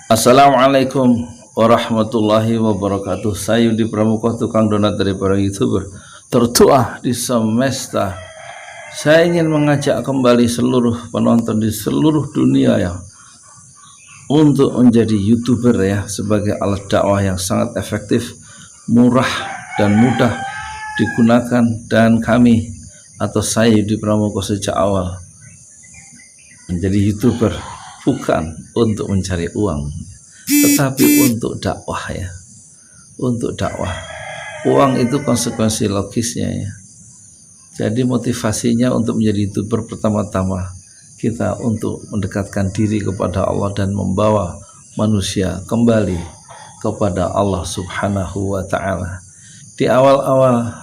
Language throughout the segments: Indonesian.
Assalamualaikum warahmatullahi wabarakatuh. Saya Yudi Pramuka, tukang donat dari para YouTuber tertua di semesta. Saya ingin mengajak kembali seluruh penonton di seluruh dunia ya untuk menjadi YouTuber ya, sebagai alat dakwah yang sangat efektif, murah dan mudah digunakan. Dan kami atau saya Yudi Pramuka sejak awal menjadi YouTuber bukan untuk mencari uang, tetapi untuk dakwah ya, untuk dakwah. Uang itu konsekuensi logisnya ya. Jadi motivasinya untuk menjadi YouTuber pertama-tama kita untuk mendekatkan diri kepada Allah dan membawa manusia kembali kepada Allah Subhanahu wa Ta'ala. Di awal-awal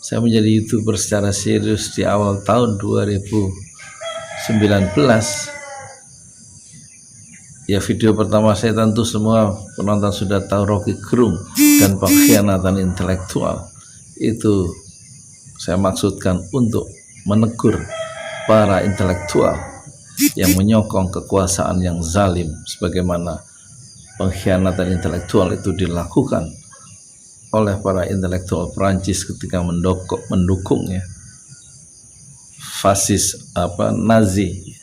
saya menjadi YouTuber secara serius di awal tahun 2019 ya, video pertama saya tentu semua penonton sudah tahu, Rocky Gerung dan pengkhianatan intelektual. Itu saya maksudkan untuk menegur para intelektual yang menyokong kekuasaan yang zalim, sebagaimana pengkhianatan intelektual itu dilakukan oleh para intelektual Perancis ketika mendukung ya fasis Nazi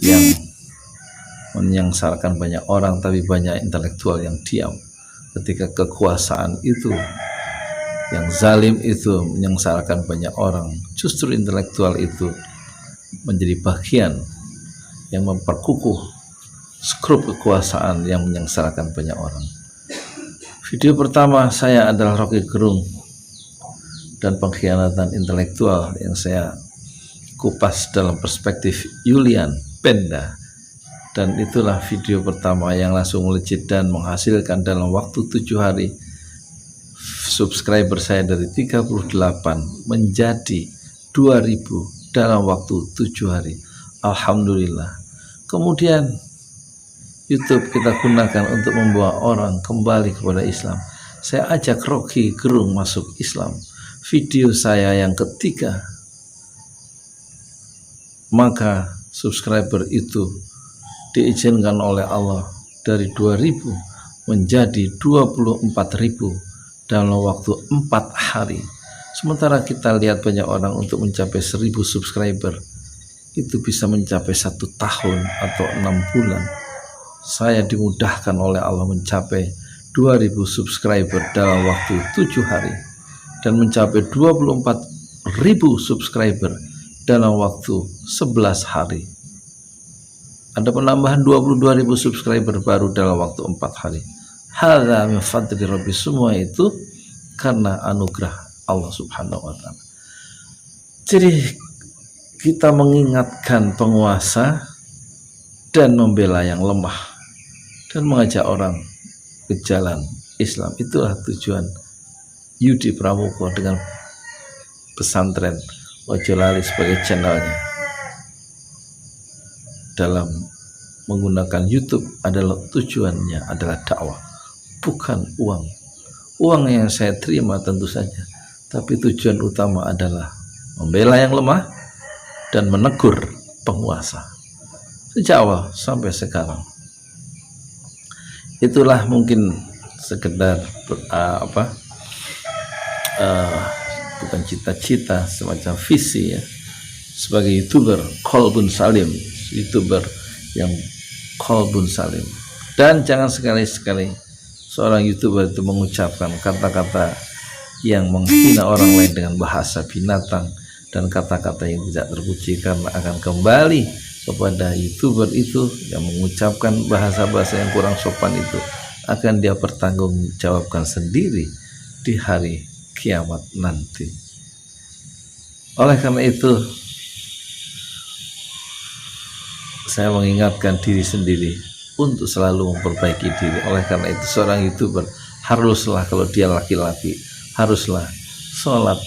yang menyengsarakan banyak orang, tapi banyak intelektual yang diam ketika kekuasaan itu yang zalim itu menyengsarakan banyak orang. Justru intelektual itu menjadi bagian yang memperkukuh skrup kekuasaan yang menyengsarakan banyak orang. Video pertama saya adalah Rocky Gerung dan pengkhianatan intelektual yang saya kupas dalam perspektif Julian Benda. Dan itulah video pertama yang langsung melejit dan menghasilkan dalam waktu 7 hari subscriber saya dari 38 menjadi 2000 dalam waktu 7 hari. Alhamdulillah. Kemudian YouTube kita gunakan untuk membawa orang kembali kepada Islam. Saya ajak Rocky Gerung masuk Islam. Video saya yang ketiga, maka subscriber itu diizinkan oleh Allah dari 2000 menjadi 24.000 dalam waktu 4 hari. Sementara kita lihat banyak orang untuk mencapai 1000 subscriber itu bisa mencapai 1 tahun atau 6 bulan. Saya dimudahkan oleh Allah mencapai 2000 subscriber dalam waktu 7 hari dan mencapai 24.000 subscriber dalam waktu 11 hari. Ada penambahan 22.000 subscriber baru dalam waktu 4 hari. Hadza min fadli Rabbi, semua itu karena anugerah Allah Subhanahu wa Ta'ala. Jadi kita mengingatkan penguasa dan membela yang lemah dan mengajak orang ke jalan Islam. Itulah tujuan Yudi Pramuka dengan pesantren Ojo Lali sebagai channelnya. Dalam menggunakan YouTube adalah tujuannya adalah dakwah, bukan uang. Uang yang saya terima tentu saja, tapi tujuan utama adalah membela yang lemah dan menegur penguasa sejak awal sampai sekarang. Itulah mungkin sekedar bukan cita-cita, semacam visi ya, sebagai YouTuber Qalbun Salim, YouTuber yang Qalbun Salim. Dan jangan sekali-sekali seorang YouTuber itu mengucapkan kata-kata yang menghina orang lain dengan bahasa binatang dan kata-kata yang tidak terpuji, karena akan kembali kepada YouTuber itu yang mengucapkan bahasa-bahasa yang kurang sopan itu akan dia pertanggungjawabkan sendiri di hari kiamat nanti. Oleh karena itu saya mengingatkan diri sendiri untuk selalu memperbaiki diri. Oleh karena itu seorang YouTuber haruslah, kalau dia laki-laki, haruslah sholat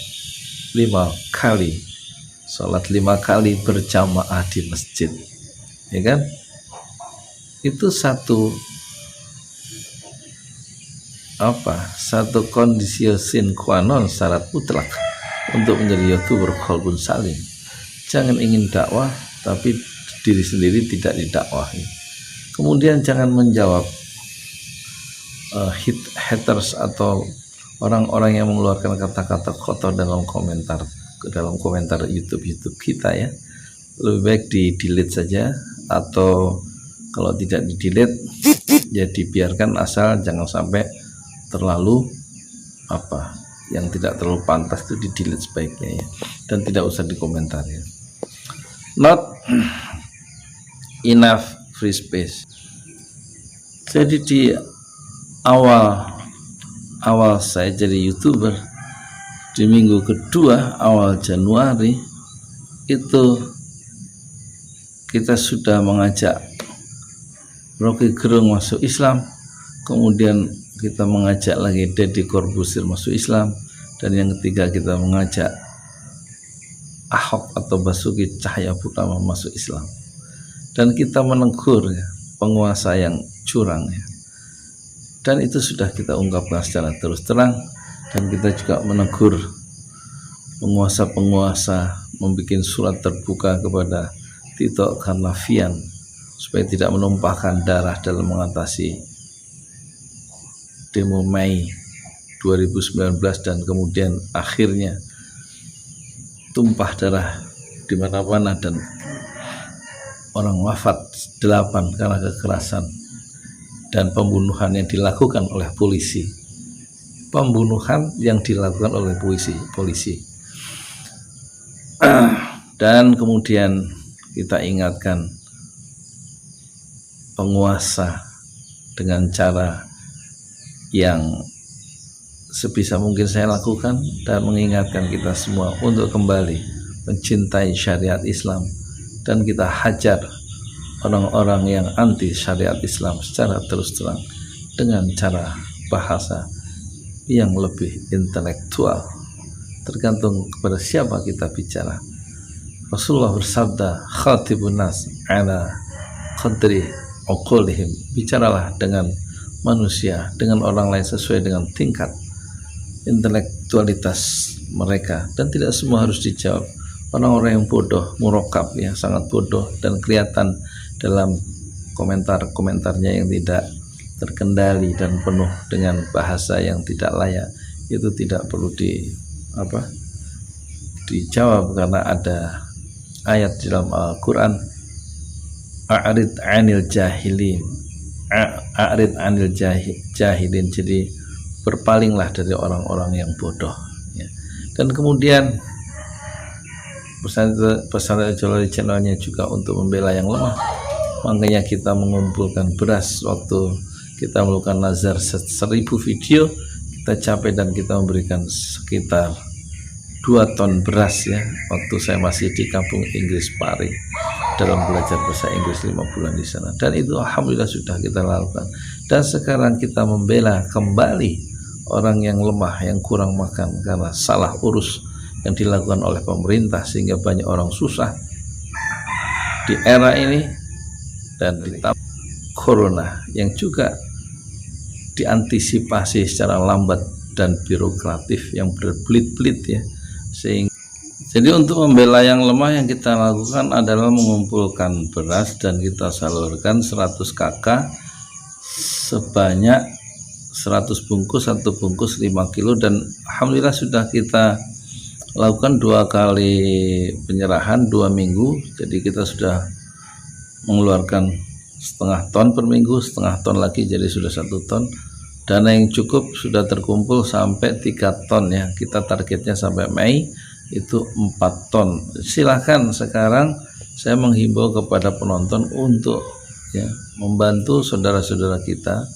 5 kali berjamaah di masjid, ya kan? Itu satu kondisi sine qua non, syarat mutlak untuk menjadi YouTuber Qalbun Salim. Jangan ingin dakwah tapi diri sendiri tidak didakwahi. Kemudian jangan menjawab haters atau orang-orang yang mengeluarkan kata-kata kotor dalam komentar YouTube kita ya. Lebih baik di delete saja, atau kalau tidak di delete ya dibiarkan, asal jangan sampai terlalu yang tidak terlalu pantas itu di delete sebaiknya ya, dan tidak usah dikomentari. Not enough free space. Jadi di awal saya jadi YouTuber, di minggu kedua awal Januari itu kita sudah mengajak Rocky Gerung masuk Islam, kemudian kita mengajak lagi Deddy Corbuzier masuk Islam, dan yang ketiga kita mengajak Ahok atau Basuki Cahayapurnama masuk Islam. Dan kita menegur ya, penguasa yang curang ya. Dan itu sudah kita ungkapkan secara terus terang, dan kita juga menegur penguasa-penguasa, membuat surat terbuka kepada Tito Karnavian supaya tidak menumpahkan darah dalam mengatasi demo Mei 2019, dan kemudian akhirnya tumpah darah di mana-mana dan orang wafat 8 karena kekerasan dan pembunuhan yang dilakukan oleh polisi. Dan kemudian kita ingatkan penguasa dengan cara yang sebisa mungkin saya lakukan, dan mengingatkan kita semua untuk kembali mencintai syariat Islam, dan kita hajar orang-orang yang anti syariat Islam secara terus terang dengan cara bahasa yang lebih intelektual, tergantung kepada siapa kita bicara. Rasulullah bersabda, khatibun nas ala qadri uqulihim, bicaralah dengan manusia, dengan orang lain sesuai dengan tingkat intelektualitas mereka, dan tidak semua harus dijawab. Orang-orang yang bodoh, murokab ya, sangat bodoh, dan kelihatan dalam komentar-komentarnya yang tidak terkendali dan penuh dengan bahasa yang tidak layak, itu tidak perlu dijawab, karena ada ayat di dalam Al-Quran, a'rid anil jahilin, jadi berpalinglah dari orang-orang yang bodoh ya. Dan kemudian pesan Jalali channelnya juga untuk membela yang lemah, makanya kita mengumpulkan beras. Waktu kita melakukan nazar 1000 video, kita capai dan kita memberikan sekitar 2 ton beras ya, waktu saya masih di kampung Inggris Pari dalam belajar bahasa Inggris 5 bulan di sana. Dan itu alhamdulillah sudah kita lakukan. Dan sekarang kita membela kembali orang yang lemah, yang kurang makan karena salah urus yang dilakukan oleh pemerintah, sehingga banyak orang susah di era ini, dan ditambah corona yang juga diantisipasi secara lambat dan birokratif yang berbelit-belit ya. Jadi untuk membela yang lemah, yang kita lakukan adalah mengumpulkan beras dan kita salurkan 100 kakak sebanyak 100 bungkus, 1 bungkus 5 kilo, dan alhamdulillah sudah kita lakukan 2 kali penyerahan 2 minggu. Jadi kita sudah mengeluarkan setengah ton per minggu, setengah ton lagi, jadi sudah 1 ton. Dana yang cukup sudah terkumpul sampai 3 ton ya. Kita targetnya sampai Mei itu 4 ton. Silahkan sekarang saya menghimbau kepada penonton untuk ya membantu saudara-saudara kita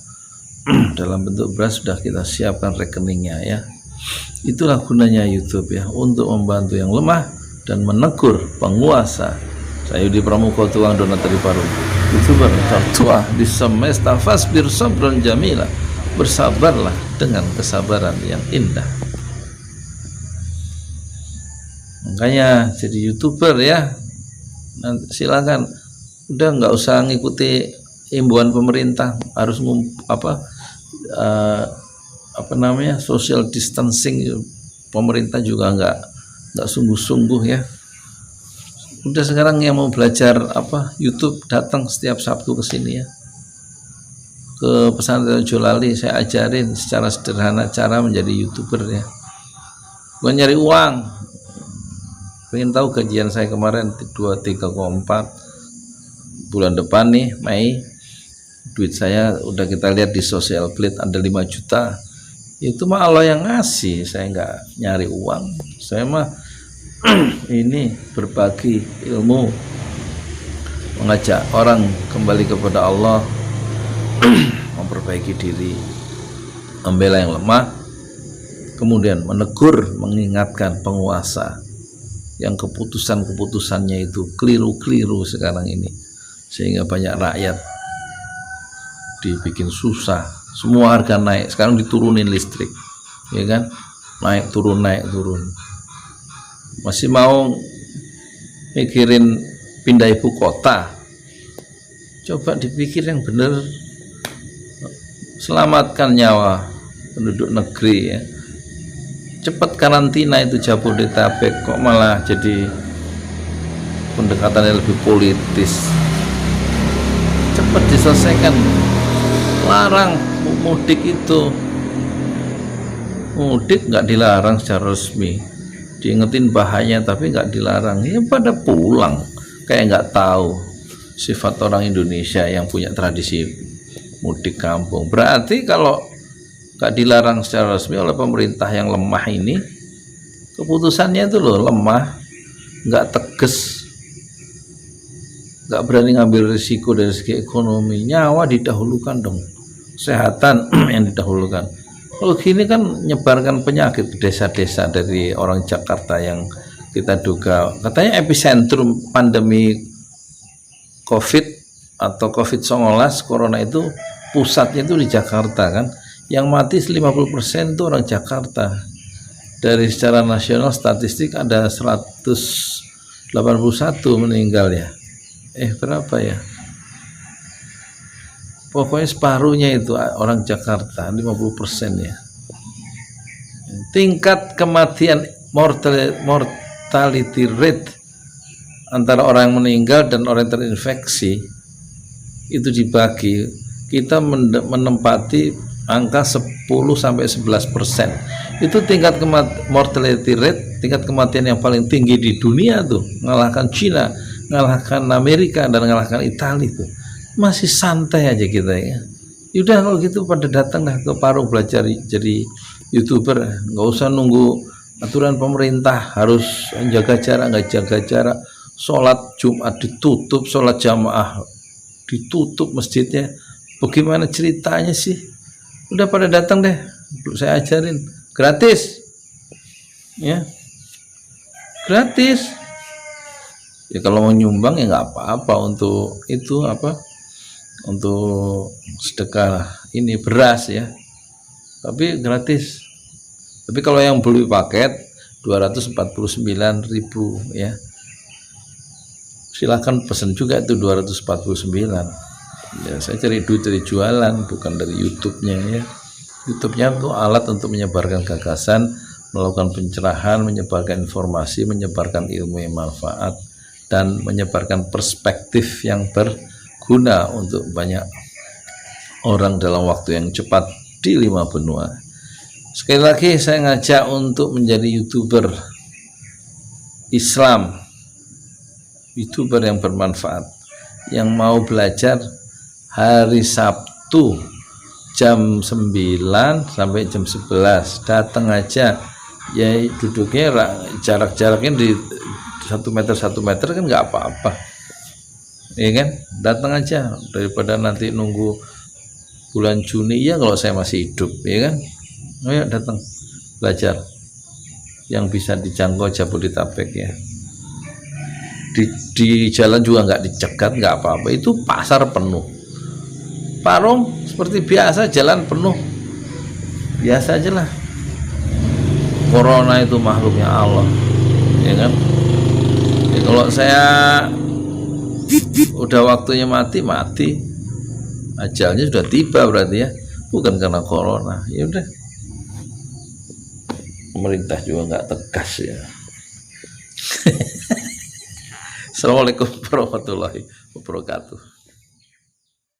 dalam bentuk beras. Sudah kita siapkan rekeningnya ya. Itulah gunanya YouTube ya, untuk membantu yang lemah dan menegur penguasa. Saya Yudi Pramuko, Tuang Donatri Paru, YouTuber tertua di semesta. Fasbir sabron jamila, bersabarlah dengan kesabaran yang indah. Makanya jadi YouTuber ya, silakan, udah nggak usah ngikuti imbauan pemerintah, harus social distancing. Pemerintah juga nggak sungguh-sungguh ya. Udah sekarang yang mau belajar YouTube datang setiap Sabtu ke sini ya. ke pesantren Jolali, saya ajarin secara sederhana cara menjadi YouTuber ya. Bukan nyari uang. Pengen tahu gajian saya kemarin 23,4 bulan depan nih Mei, duit saya udah kita lihat di Social Plate ada 5 juta. Itu mah Allah yang ngasih, saya nggak nyari uang. Saya mah ini berbagi ilmu, mengajak orang kembali kepada Allah, memperbaiki diri, membela yang lemah, kemudian menegur, mengingatkan penguasa yang keputusannya itu keliru-keliru sekarang ini, sehingga banyak rakyat dibikin susah. Semua harga naik, sekarang diturunin listrik, ya kan, naik turun, masih mau mikirin pindah ibu kota. Coba dipikir yang bener, selamatkan nyawa penduduk negeri ya. Cepat karantina itu Jabodetabek, kok malah jadi pendekatannya lebih politis. Cepat diselesaikan, larang mudik itu. Mudik nggak dilarang secara resmi, diingetin bahaya tapi nggak dilarang, ya pada pulang kayak nggak tahu sifat orang Indonesia yang punya tradisi mudik kampung. Berarti kalau nggak dilarang secara resmi oleh pemerintah yang lemah ini, keputusannya itu loh lemah, nggak tegas, nggak berani ngambil risiko dari segi ekonomi. Nyawa didahulukan dong, kesehatan yang didahulukan. Kalau gini kan menyebarkan penyakit ke desa-desa dari orang Jakarta yang kita duga katanya epicentrum pandemi COVID atau COVID-19 corona itu pusatnya itu di Jakarta kan. Yang mati 50% itu orang Jakarta. Dari secara nasional statistik ada 181 meninggal ya. Berapa ya? Pokoknya separuhnya itu orang Jakarta, 50% ya. Tingkat kematian mortality rate antara orang yang meninggal dan orang yang terinfeksi itu dibagi, kita menempati angka 10-11%. Itu tingkat mortality rate, tingkat kematian yang paling tinggi di dunia tuh, mengalahkan Cina, mengalahkan Amerika, dan mengalahkan Italia tuh. Masih santai aja kita ya. Yaudah kalau gitu pada datanglah ke Parung belajar jadi YouTuber, nggak usah nunggu aturan pemerintah harus jaga jarak, nggak jaga jarak. Sholat Jumat ditutup, sholat jamaah ditutup masjidnya. Bagaimana ceritanya sih? Udah pada datang deh, saya ajarin gratis ya, gratis ya. Kalau mau nyumbang ya nggak apa-apa, untuk itu apa, untuk sedekah ini beras ya, tapi gratis. Tapi kalau yang beli paket 249.000 ya, silahkan pesen juga itu 249. Ya, saya cari duit dari jualan, bukan dari YouTube-nya ya. YouTube-nya itu alat untuk menyebarkan gagasan, melakukan pencerahan, menyebarkan informasi, menyebarkan ilmu yang manfaat, dan menyebarkan perspektif yang berguna untuk banyak orang dalam waktu yang cepat di 5 benua. Sekali lagi saya ngajak untuk menjadi YouTuber Islam, YouTuber yang bermanfaat, yang mau belajar hari Sabtu jam 9 sampai jam 11 datang aja ya. Duduknya jarak-jaraknya di 1 meter kan nggak apa-apa ya kan, datang aja daripada nanti nunggu bulan Juni ya kalau saya masih hidup ya kan. Ayo datang belajar, yang bisa dijangkau Jabodetabek ya. Di jalan juga nggak dicegat, nggak apa-apa, itu pasar penuh. Parung seperti biasa, jalan penuh biasa aja lah. Corona itu makhluknya Allah ya kan. Ya, kalau saya udah waktunya mati, ajalnya sudah tiba berarti ya, bukan karena corona. Ya udah, pemerintah juga nggak tegas ya. Assalamualaikum warahmatullahi wabarakatuh.